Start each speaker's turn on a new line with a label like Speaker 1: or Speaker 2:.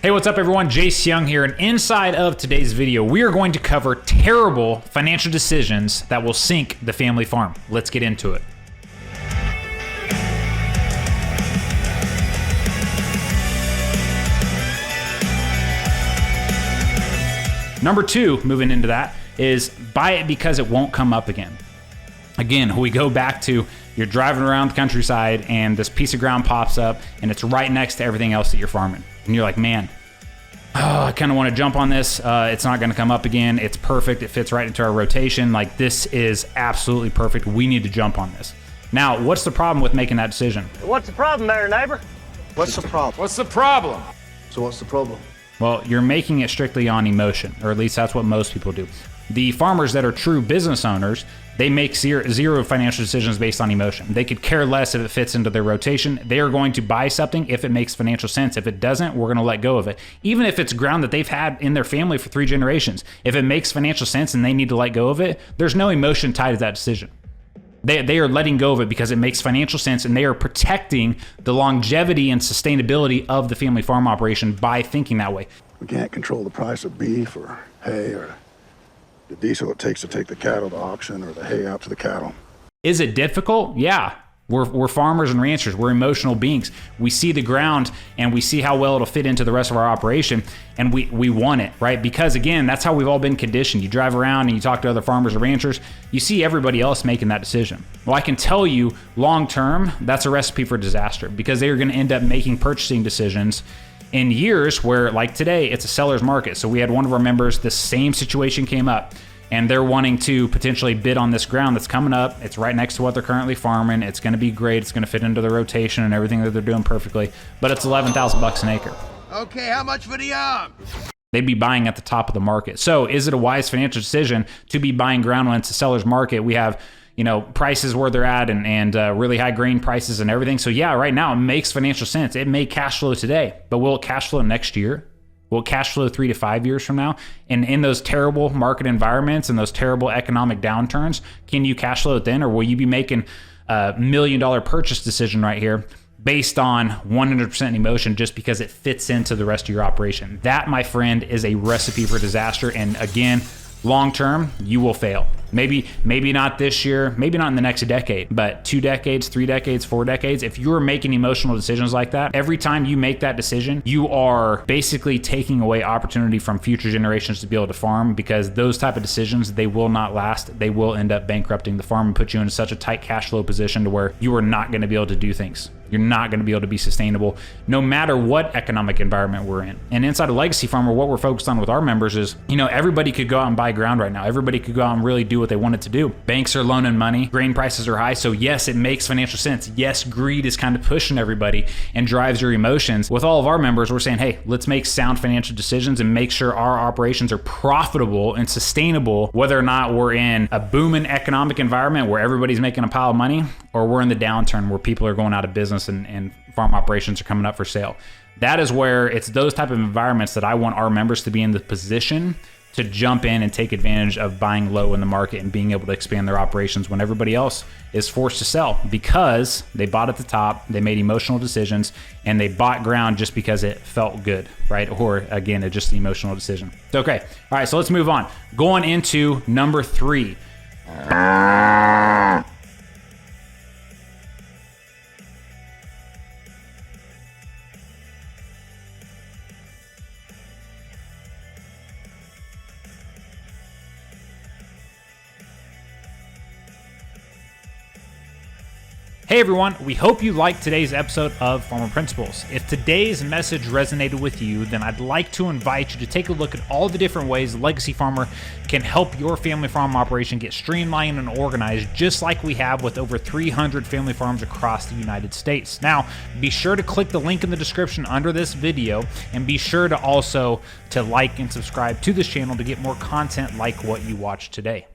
Speaker 1: Hey, what's up everyone? Jace Young here, and inside of today's video, we are going to cover terrible financial decisions that will sink the family farm. Let's get into it. Number two, moving into that, is buy it because it won't come up again. Again, we go back to you're driving around the countryside and this piece of ground pops up and it's right next to everything else that you're farming. And you're like, man, I kind of want to jump on this. It's not going to come up again. It's perfect. It fits right into our rotation. Like, this is absolutely perfect. We need to jump on this. Now, what's the problem with making that decision?
Speaker 2: What's the problem there, neighbor?
Speaker 3: What's the problem?
Speaker 4: What's the problem?
Speaker 3: So what's the problem?
Speaker 1: Well, you're making it strictly on emotion, or at least that's what most people do. The farmers that are true business owners, they make zero financial decisions based on emotion. They could care less if it fits into their rotation. They are going to buy something if it makes financial sense. If it doesn't, we're going to let go of it. Even if it's ground that they've had in their family for 3 generations, if it makes financial sense and they need to let go of it, there's no emotion tied to that decision. They are letting go of it because it makes financial sense, and they are protecting the longevity and sustainability of the family farm operation by thinking that way.
Speaker 3: We can't control the price of beef or hay or the diesel it takes to take the cattle to auction or the hay out to the cattle.
Speaker 1: Is it difficult? Yeah. We're farmers and ranchers. We're emotional beings. We see the ground and we see how well it'll fit into the rest of our operation, and we want it, right? Because again, that's how we've all been conditioned. You drive around and you talk to other farmers or ranchers, you see everybody else making that decision. Well, I can tell you long term, that's a recipe for disaster, because they are going to end up making purchasing decisions in years where, like today, it's a seller's market. So we had one of our members, the same situation came up, and they're wanting to potentially bid on this ground that's coming up. It's right next to what they're currently farming. It's going to be great. It's going to fit into the rotation and everything that they're doing perfectly, but it's $11,000 an acre.
Speaker 4: Okay, how much for the arm?
Speaker 1: They'd be buying at the top of the market. So is it a wise financial decision to be buying ground when it's a seller's market? We have, prices where they're at and really high grain prices and everything. So yeah, right now it makes financial sense. It may cash flow today, but will it cash flow next year? Will it cash flow 3 to 5 years from now? And in those terrible market environments and those terrible economic downturns, can you cash flow it then? Or will you be making a $1 million purchase decision right here based on 100% emotion just because it fits into the rest of your operation? That, my friend, is a recipe for disaster. And again, long term, you will fail. Maybe not this year, maybe not in the next decade, but 2 decades, 3 decades, 4 decades. If you're making emotional decisions like that, every time you make that decision, you are basically taking away opportunity from future generations to be able to farm, because those type of decisions, they will not last. They will end up bankrupting the farm and put you in such a tight cash flow position to where you are not going to be able to do things. You're not going to be able to be sustainable no matter what economic environment we're in. And inside of Legacy Farmer, what we're focused on with our members is, everybody could go out and buy ground right now. Everybody could go out and really do what they wanted to do. Banks are loaning money. Grain prices are high. So yes, it makes financial sense. Yes, greed is kind of pushing everybody and drives your emotions. With all of our members, we're saying, hey, let's make sound financial decisions and make sure our operations are profitable and sustainable, whether or not we're in a booming economic environment where everybody's making a pile of money, or we're in the downturn where people are going out of business and farm operations are coming up for sale. That is where it's those type of environments that I want our members to be in the position to jump in and take advantage of buying low in the market and being able to expand their operations when everybody else is forced to sell, because they bought at the top, they made emotional decisions, and they bought ground just because it felt good, right? Or again, it's just an emotional decision. Okay, all right, so let's move on. Going into number 3. Hey everyone, we hope you liked today's episode of Farmer Principles. If today's message resonated with you, then I'd like to invite you to take a look at all the different ways Legacy Farmer can help your family farm operation get streamlined and organized, just like we have with over 300 family farms across the United States. Now, be sure to click the link in the description under this video, and be sure to also like and subscribe to this channel to get more content like what you watched today.